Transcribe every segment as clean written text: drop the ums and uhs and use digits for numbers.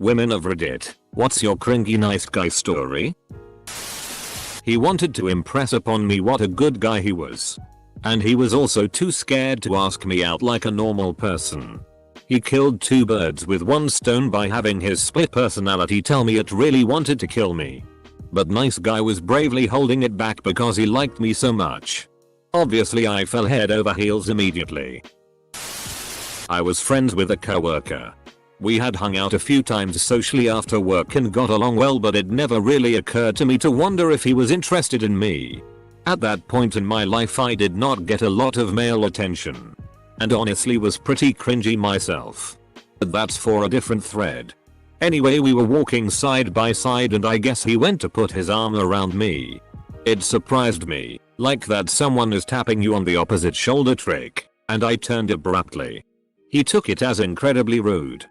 Women of Reddit, what's your cringy nice guy story? He wanted to impress upon me what a good guy he was. And he was also too scared to ask me out like a normal person. He killed two birds with one stone by having his split personality tell me it really wanted to kill me. But nice guy was bravely holding it back because he liked me so much. Obviously I fell head over heels immediately. I was friends with a coworker. We had hung out a few times socially after work and got along well, but it never really occurred to me to wonder if he was interested in me. At that point in my life I did not get a lot of male attention. And honestly was pretty cringy myself. But that's for a different thread. Anyway, we were walking side by side and I guess he went to put his arm around me. It surprised me, like that someone is tapping you on the opposite shoulder trick, and I turned abruptly. He took it as incredibly rude.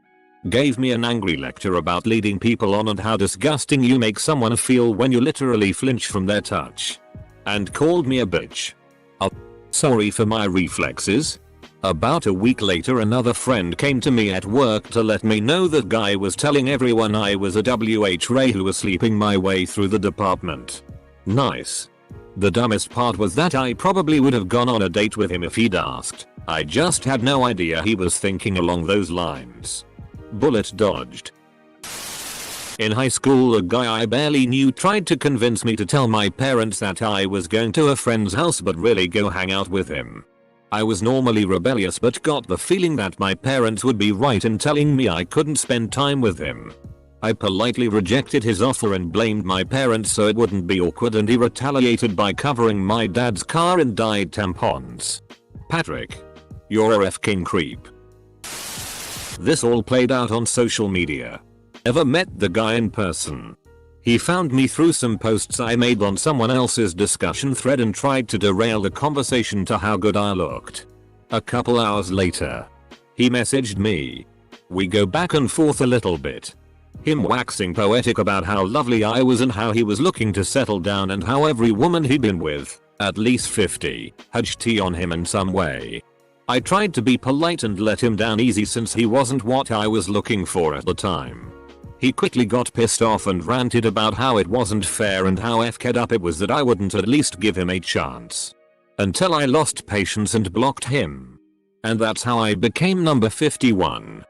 Gave me an angry lecture about leading people on and how disgusting you make someone feel when you literally flinch from their touch. And called me a bitch. Sorry for my reflexes. About a week later another friend came to me at work to let me know that guy was telling everyone I was a WH Ray who was sleeping my way through the department. Nice. The dumbest part was that I probably would have gone on a date with him if he'd asked. I just had no idea he was thinking along those lines. Bullet dodged. In high school, a guy I barely knew tried to convince me to tell my parents that I was going to a friend's house but really go hang out with him. I was normally rebellious but got the feeling that my parents would be right in telling me I couldn't spend time with him. I politely rejected his offer and blamed my parents so it wouldn't be awkward, and he retaliated by covering my dad's car in dyed tampons. Patrick. You're a f***ing creep. This all played out on social media. Ever met the guy in person? He found me through some posts I made on someone else's discussion thread and tried to derail the conversation to how good I looked. A couple hours later, he messaged me. We go back and forth a little bit. Him waxing poetic about how lovely I was and how he was looking to settle down and how every woman he'd been with, at least 50, had tea on him in some way. I tried to be polite and let him down easy since he wasn't what I was looking for at the time. He quickly got pissed off and ranted about how it wasn't fair and how f***ed up it was that I wouldn't at least give him a chance. Until I lost patience and blocked him. And that's how I became number 51.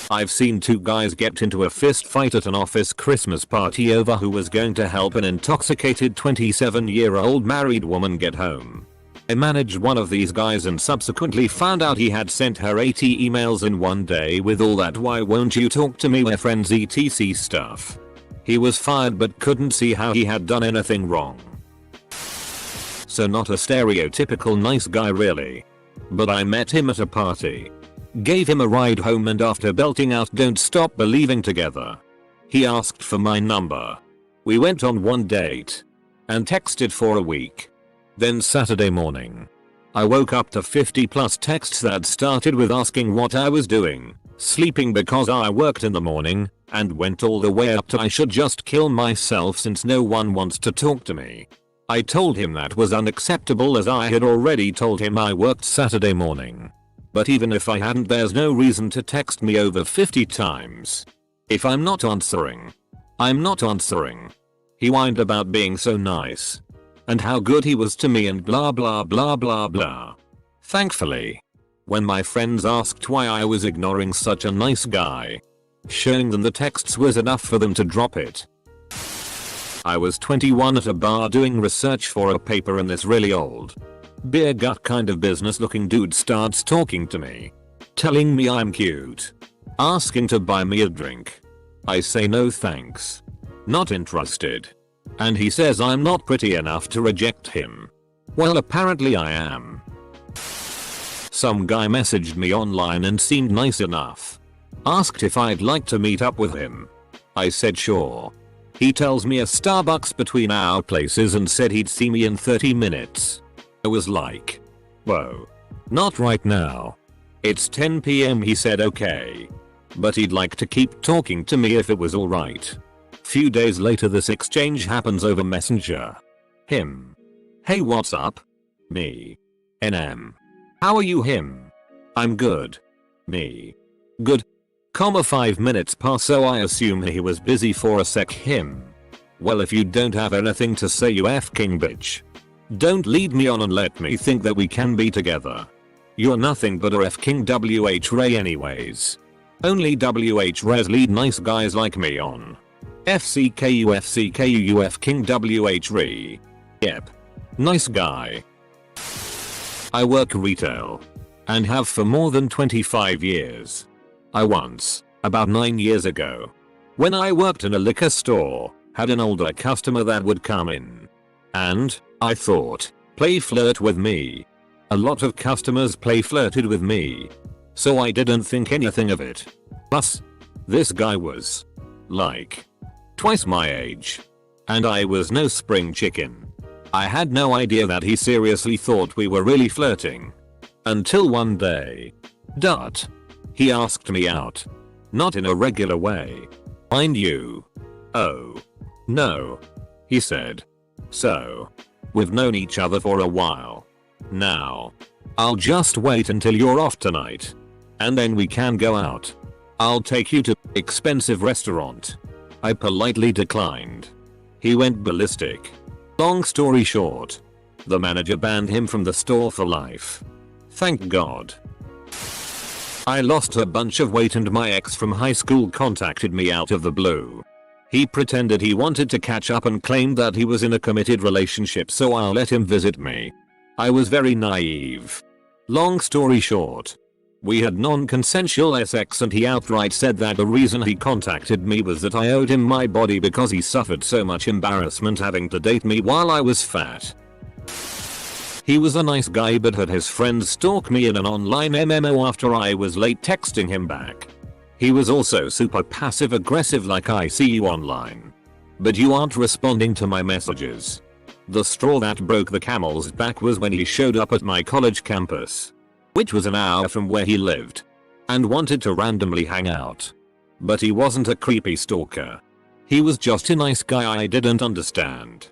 I've seen two guys get into a fist fight at an office Christmas party over who was going to help an intoxicated 27-year-old married woman get home. I managed one of these guys and subsequently found out he had sent her 80 emails in one day with all that "why won't you talk to me, we're friends" etc stuff. He was fired but couldn't see how he had done anything wrong. So not a stereotypical nice guy really. But I met him at a party. Gave him a ride home and after belting out "Don't Stop Believing" together, he asked for my number. We went on one date. And texted for a week. Then Saturday morning, I woke up to 50 plus texts that started with asking what I was doing, sleeping because I worked in the morning, and went all the way up to I should just kill myself since no one wants to talk to me. I told him that was unacceptable as I had already told him I worked Saturday morning. But even if I hadn't, there's no reason to text me over 50 times. If I'm not answering, I'm not answering. He whined about being so nice. And how good he was to me and blah blah blah blah blah. Thankfully, when my friends asked why I was ignoring such a nice guy, showing them the texts was enough for them to drop it. I was 21 at a bar doing research for a paper and this really old, beer gut kind of business looking dude starts talking to me. Telling me I'm cute. Asking to buy me a drink. I say no thanks. Not interested. And he says I'm not pretty enough to reject him. Well, apparently I am. Some guy messaged me online and seemed nice enough. Asked if I'd like to meet up with him. I said sure. He tells me a Starbucks between our places and said he'd see me in 30 minutes. I was like, whoa. Not right now. It's 10 PM. He said okay. But he'd like to keep talking to me if it was alright. Few days later this exchange happens over Messenger. Him. Hey, what's up? Me. NM. How are you? Him. I'm good. Me. Good. 5 minutes pass, so I assume he was busy for a sec. Him. Well, if you don't have anything to say, you f-king bitch. Don't lead me on and let me think that we can be together. You're nothing but a f-king WH Ray anyways. Only WH Rays lead nice guys like me on. FCKU f-king WH Ray. Yep. Nice guy. I work retail. And have for more than 25 years. I once, about 9 years ago, when I worked in a liquor store, had an older customer that would come in. And, I thought, play flirt with me. A lot of customers play flirted with me. So I didn't think anything of it. Plus, this guy was, like, twice my age. And I was no spring chicken. I had no idea that he seriously thought we were really flirting. Until one day. He asked me out. Not in a regular way. Mind you. Oh. No. He said. So. We've known each other for a while. Now. I'll just wait until you're off tonight. And then we can go out. I'll take you to expensive restaurant. I politely declined. He went ballistic. Long story short. The manager banned him from the store for life. Thank God. I lost a bunch of weight and my ex from high school contacted me out of the blue. He pretended he wanted to catch up and claimed that he was in a committed relationship, so I'll let him visit me. I was very naive. Long story short. We had non-consensual sex and he outright said that the reason he contacted me was that I owed him my body because he suffered so much embarrassment having to date me while I was fat. He was a nice guy but had his friends stalk me in an online MMO after I was late texting him back. He was also super passive aggressive, like I see you online, but you aren't responding to my messages. The straw that broke the camel's back was when he showed up at my college campus, which was an hour from where he lived, and wanted to randomly hang out. But he wasn't a creepy stalker. He was just a nice guy I didn't understand.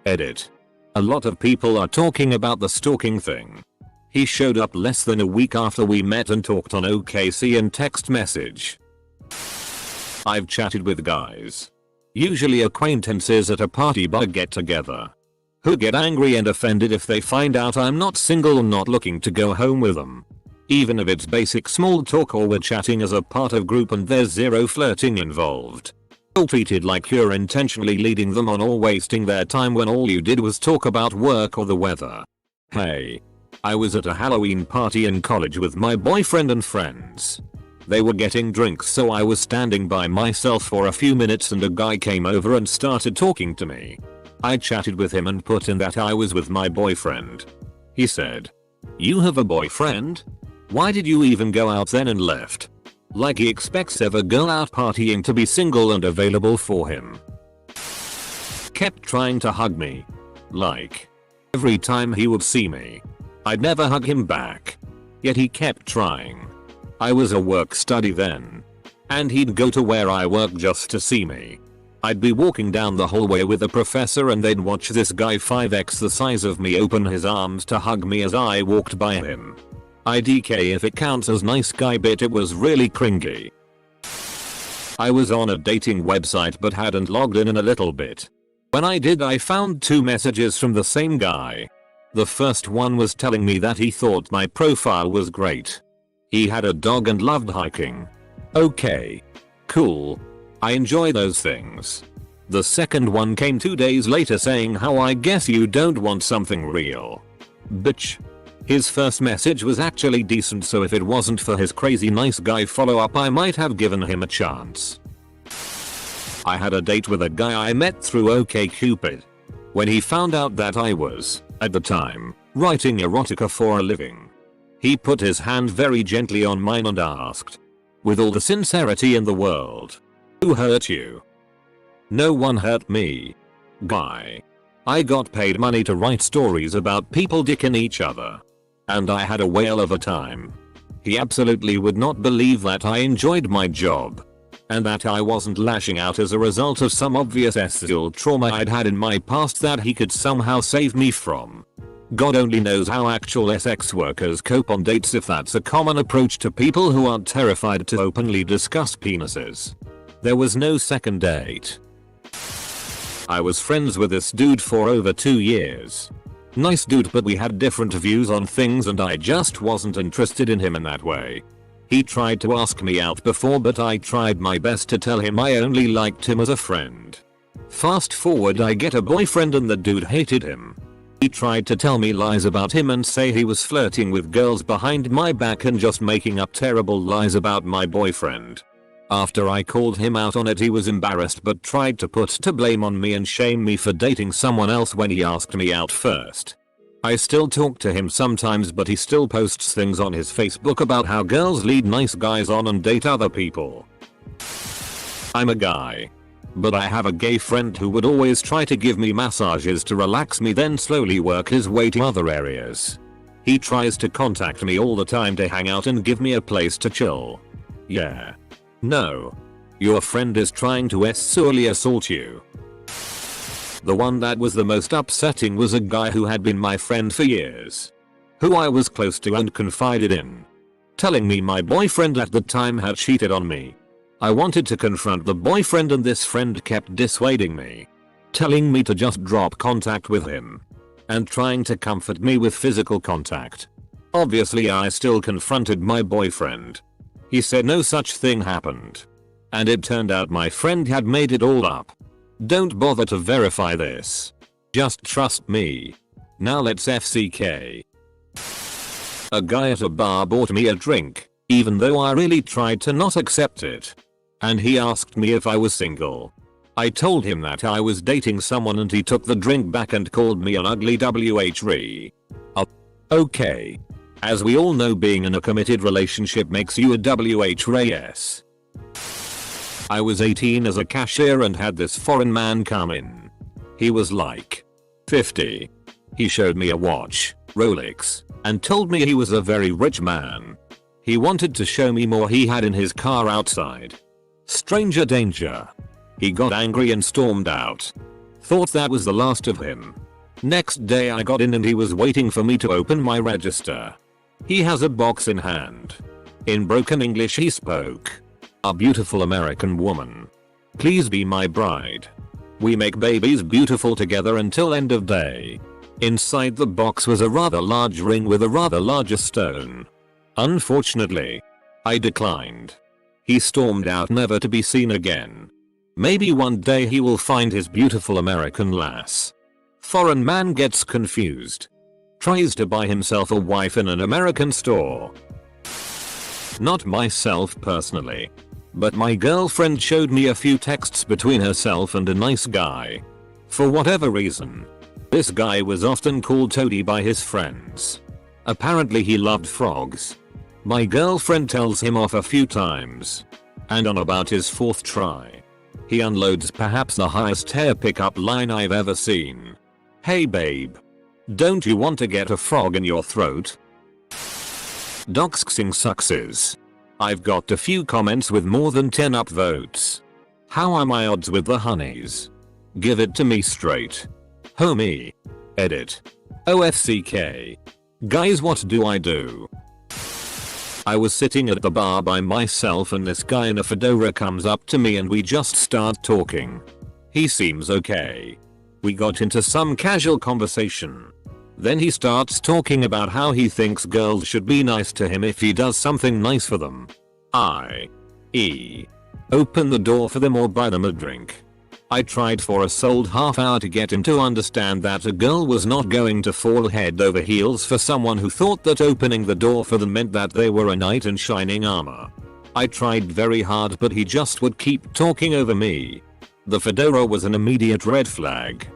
Edit. A lot of people are talking about the stalking thing. He showed up less than a week after we met and talked on OKC and text message. I've chatted with guys, usually acquaintances at a party bar get together, who get angry and offended if they find out I'm not single or not looking to go home with them. Even if it's basic small talk or we're chatting as a part of group and there's zero flirting involved. All treated like you're intentionally leading them on or wasting their time when all you did was talk about work or the weather. Hey. I was at a Halloween party in college with my boyfriend and friends. They were getting drinks, so I was standing by myself for a few minutes and a guy came over and started talking to me. I chatted with him and put in that I was with my boyfriend. He said, "You have a boyfriend? Why did you even go out then?" and left. Like he expects every girl out partying to be single and available for him. Kept trying to hug me. Like, every time he would see me, I'd never hug him back. Yet he kept trying. I was a work study then. And he'd go to where I work just to see me. I'd be walking down the hallway with a professor and they'd watch this guy 5x the size of me open his arms to hug me as I walked by him. IDK if it counts as nice guy, but it was really cringy. I was on a dating website but hadn't logged in a little bit. When I did, I found 2 messages from the same guy. The first one was telling me that he thought my profile was great. He had a dog and loved hiking. Okay. Cool. I enjoy those things. The second one came 2 days later saying, "How I guess you don't want something real. Bitch." His first message was actually decent, so if it wasn't for his crazy nice guy follow up I might have given him a chance. I had a date with a guy I met through OkCupid. When he found out that I was, at the time, writing erotica for a living, he put his hand very gently on mine and asked, with all the sincerity in the world, "Who hurt you?" No one hurt me. Guy. I got paid money to write stories about people dicking each other. And I had a whale of a time. He absolutely would not believe that I enjoyed my job. And that I wasn't lashing out as a result of some obvious sexual trauma I'd had in my past that he could somehow save me from. God only knows how actual sex workers cope on dates, if that's a common approach to people who aren't terrified to openly discuss penises. There was no second date. I was friends with this dude for over 2 years. Nice dude, but we had different views on things and I just wasn't interested in him in that way. He tried to ask me out before, but I tried my best to tell him I only liked him as a friend. Fast forward, I get a boyfriend and the dude hated him. He tried to tell me lies about him and say he was flirting with girls behind my back and just making up terrible lies about my boyfriend. After I called him out on it, he was embarrassed but tried to put the blame on me and shame me for dating someone else when he asked me out first. I still talk to him sometimes, but he still posts things on his Facebook about how girls lead nice guys on and date other people. I'm a guy, but I have a gay friend who would always try to give me massages to relax me, then slowly work his way to other areas. He tries to contact me all the time to hang out and give me a place to chill. Yeah. No. Your friend is trying to sexually assault you. The one that was the most upsetting was a guy who had been my friend for years, who I was close to and confided in, telling me my boyfriend at the time had cheated on me. I wanted to confront the boyfriend and this friend kept dissuading me, telling me to just drop contact with him, and trying to comfort me with physical contact. Obviously I still confronted my boyfriend. He said no such thing happened, and it turned out my friend had made it all up. Don't bother to verify this. Just trust me. Now let's FCK. A guy at a bar bought me a drink, even though I really tried to not accept it. And he asked me if I was single. I told him that I was dating someone and he took the drink back and called me an ugly WHRE. Okay. As we all know, being in a committed relationship makes you a WHRAS. I was 18 as a cashier and had this foreign man come in. He was like 50. He showed me a watch, Rolex, and told me he was a very rich man. He wanted to show me more he had in his car outside. Stranger danger. He got angry and stormed out. Thought that was the last of him. Next day I got in and he was waiting for me to open my register. He has a box in hand. In broken English he spoke. A beautiful American woman. Please be my bride. We make babies beautiful together until end of day. Inside the box was a rather large ring with a rather larger stone. Unfortunately, I declined. He stormed out, never to be seen again. Maybe one day he will find his beautiful American lass. Foreign man gets confused. Tries to buy himself a wife in an American store. Not myself personally, but my girlfriend showed me a few texts between herself and a nice guy. For whatever reason, this guy was often called Toady by his friends. Apparently he loved frogs. My girlfriend tells him off a few times, and on about his 4th try, he unloads perhaps the highest hair pickup line I've ever seen. Hey babe, don't you want to get a frog in your throat? Doxing sucks. I've got a few comments with more than 10 upvotes. How are my odds with the honeys? Give it to me straight. Homie. Edit. OFCK. Guys, what do I do? I was sitting at the bar by myself and this guy in a fedora comes up to me and we just start talking. He seems okay. We got into some casual conversation. Then he starts talking about how he thinks girls should be nice to him if he does something nice for them. i.e. open the door for them or buy them a drink. I tried for a solid half hour to get him to understand that a girl was not going to fall head over heels for someone who thought that opening the door for them meant that they were a knight in shining armor. I tried very hard, but he just would keep talking over me. The fedora was an immediate red flag.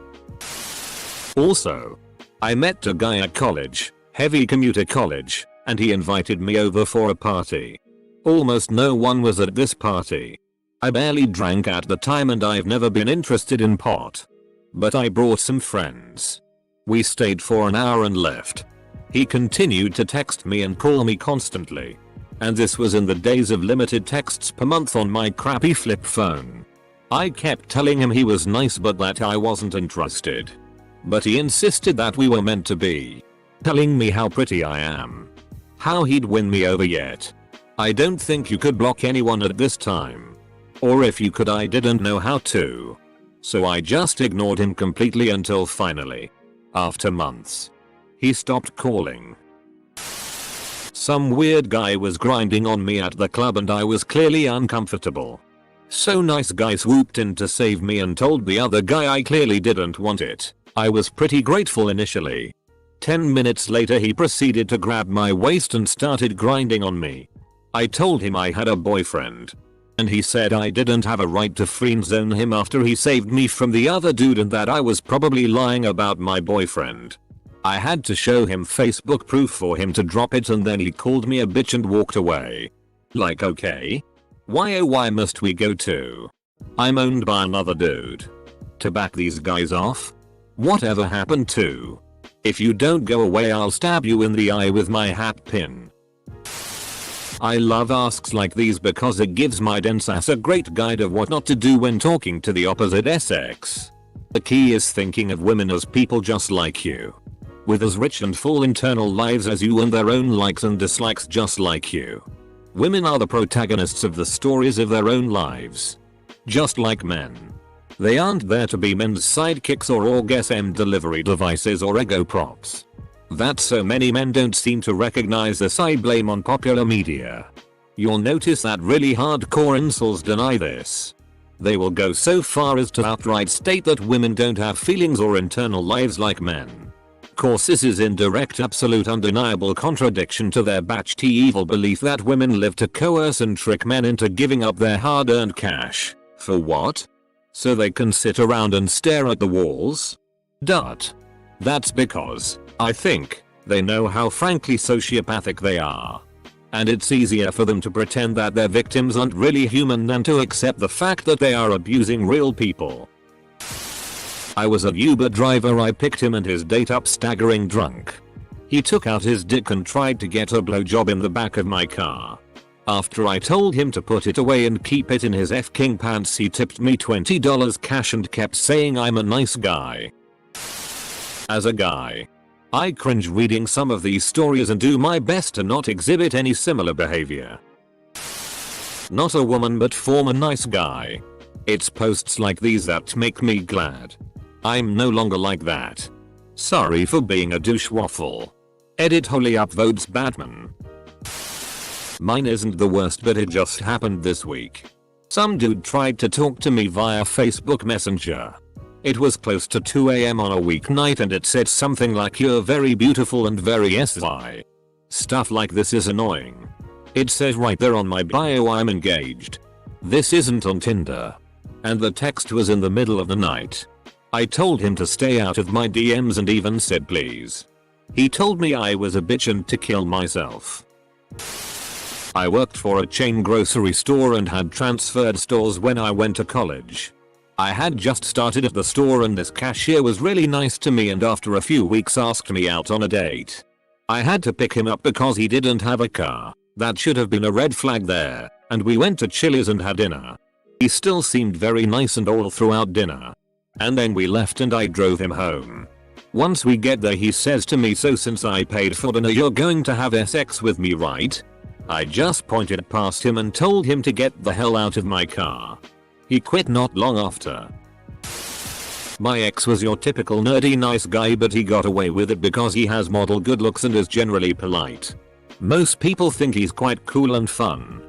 Also, I met a guy at college, heavy commuter college, and he invited me over for a party. Almost no one was at this party. I barely drank at the time and I've never been interested in pot. But I brought some friends. We stayed for an hour and left. He continued to text me and call me constantly. And this was in the days of limited texts per month on my crappy flip phone. I kept telling him he was nice but that I wasn't interested. But he insisted that we were meant to be. Telling me how pretty I am. How he'd win me over yet. I don't think you could block anyone at this time. Or if you could, I didn't know how to. So I just ignored him completely until finally, after months, he stopped calling. Some weird guy was grinding on me at the club and I was clearly uncomfortable. So nice guy swooped in to save me and told the other guy I clearly didn't want it. I was pretty grateful initially. 10 minutes later he proceeded to grab my waist and started grinding on me. I told him I had a boyfriend. And he said I didn't have a right to friend zone him after he saved me from the other dude and that I was probably lying about my boyfriend. I had to show him Facebook proof for him to drop it and then he called me a bitch and walked away. Like okay? Why oh why must we go to? I'm owned by another dude. To back these guys off? Whatever happened to? If you don't go away I'll stab you in the eye with my hat pin. I love asks like these because it gives my dense ass a great guide of what not to do when talking to the opposite sex. The key is thinking of women as people just like you. With as rich and full internal lives as you and their own likes and dislikes just like you. Women are the protagonists of the stories of their own lives. Just like men. They aren't there to be men's sidekicks or orgasm delivery devices or ego props. That so many men don't seem to recognize this I blame on popular media. You'll notice that really hardcore incels deny this. They will go so far as to outright state that women don't have feelings or internal lives like men. Course this is in direct absolute undeniable contradiction to their batch T evil belief that women live to coerce and trick men into giving up their hard-earned cash. For what? So they can sit around and stare at the walls? That's because, I think, they know how frankly sociopathic they are. And it's easier for them to pretend that their victims aren't really human than to accept the fact that they are abusing real people. I was an Uber driver. I picked him and his date up staggering drunk. He took out his dick and tried to get a blowjob in the back of my car. After I told him to put it away and keep it in his F-king pants, he tipped me $20 cash and kept saying I'm a nice guy. As a guy, I cringe reading some of these stories and do my best to not exhibit any similar behavior. Not a woman but former nice guy. It's posts like these that make me glad. I'm no longer like that. Sorry for being a douche waffle. Edit Holy upvotes Batman. Mine isn't the worst but it just happened this week. Some dude tried to talk to me via Facebook Messenger. It was close to 2 AM on a weeknight and it said something like you're very beautiful and very SY. Stuff like this is annoying. It says right there on my bio I'm engaged. This isn't on Tinder. And the text was in the middle of the night. I told him to stay out of my DMs and even said please. He told me I was a bitch and to kill myself. I worked for a chain grocery store and had transferred stores when I went to college. I had just started at the store and this cashier was really nice to me and after a few weeks asked me out on a date. I had to pick him up because he didn't have a car. That should have been a red flag there, and we went to Chili's and had dinner. He still seemed very nice and all throughout dinner. And then we left and I drove him home. Once we get there he says to me, so since I paid for dinner you're going to have sex with me, right? I just pointed past him and told him to get the hell out of my car. He quit not long after. My ex was your typical nerdy nice guy but he got away with it because he has model good looks and is generally polite. Most people think he's quite cool and fun.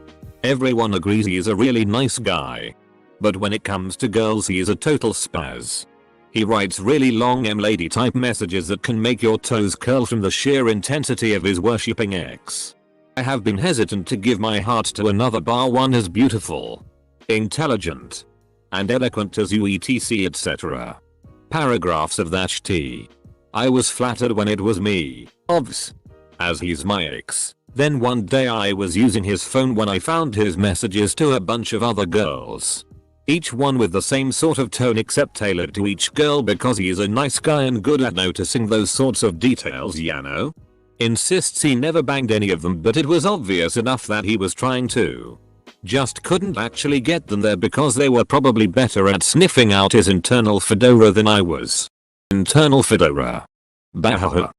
Everyone agrees he's a really nice guy. But when it comes to girls he is a total spaz. He writes really long lady type messages that can make your toes curl from the sheer intensity of his worshipping ex. I have been hesitant to give my heart to another bar one as beautiful, intelligent, and eloquent as you etc etc. Paragraphs of that sh*t. I was flattered when it was me, obvs. As he's my ex. Then one day I was using his phone when I found his messages to a bunch of other girls. Each one with the same sort of tone except tailored to each girl because he is a nice guy and good at noticing those sorts of details, you know? Insists he never banged any of them but it was obvious enough that he was trying to. Just couldn't actually get them there because they were probably better at sniffing out his internal fedora than I was. internal fedora. Bahaha.